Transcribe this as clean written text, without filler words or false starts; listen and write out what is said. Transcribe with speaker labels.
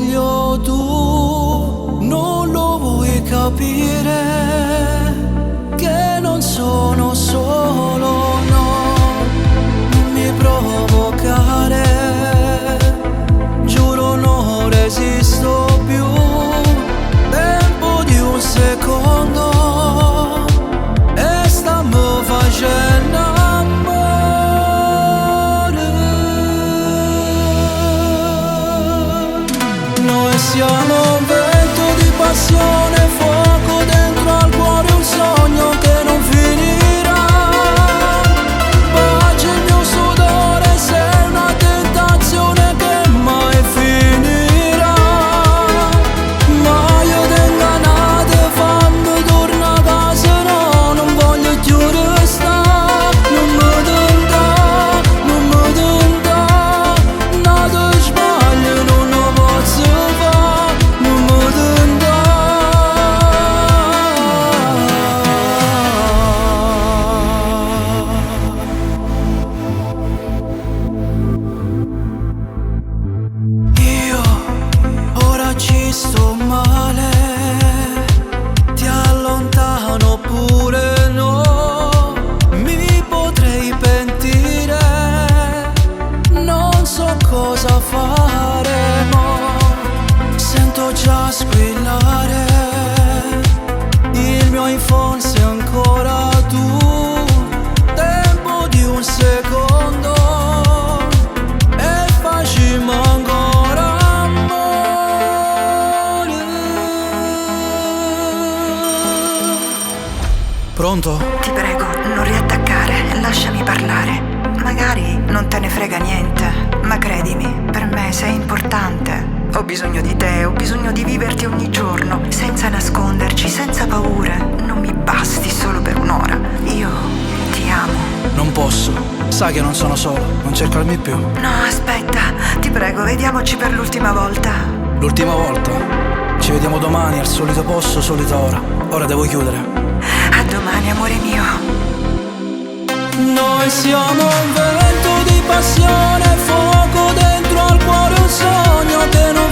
Speaker 1: sbaglio tu non lo vuoi capire, che non sono solo, no, non mi provocare, giuro non resisto più, tempo di un secondo e stiamo facendo amore. Noi siamo un vento di passione, fuoco dentro al cuore, un sogno che non finirà. Pace il mio sudore, sei una tentazione che mai finirà. Ma io tengo a nate, fammi tornare a casa, no, non voglio più restare. Non mi tentare, non mi tentare, nato sbaglio non lo posso fare. Non mi io ora ci sto male, ti allontano pure no, mi potrei pentire, non so cosa fare, mo sento già squillare il mio iPhone, se ancora tu, tempo di un secondo e facciamo ancora amore. Pronto?
Speaker 2: Ti prego, non riattaccare, lasciami parlare. Magari non te ne frega niente, ma credimi, per me sei importante. Ho bisogno di te, ho bisogno di viverti ogni giorno, senza nasconderci, senza paure. Non mi basti solo per un'ora. Io ti amo.
Speaker 1: Non posso, sai che non sono solo, non cercarmi più.
Speaker 2: No, aspetta, ti prego, vediamoci per l'ultima volta.
Speaker 1: L'ultima volta? Ci vediamo domani al solito posto, solita ora. Ora devo chiudere.
Speaker 2: A domani, amore mio.
Speaker 1: Noi siamo un vento di passione, fuoco dentro al cuore, un sogno che non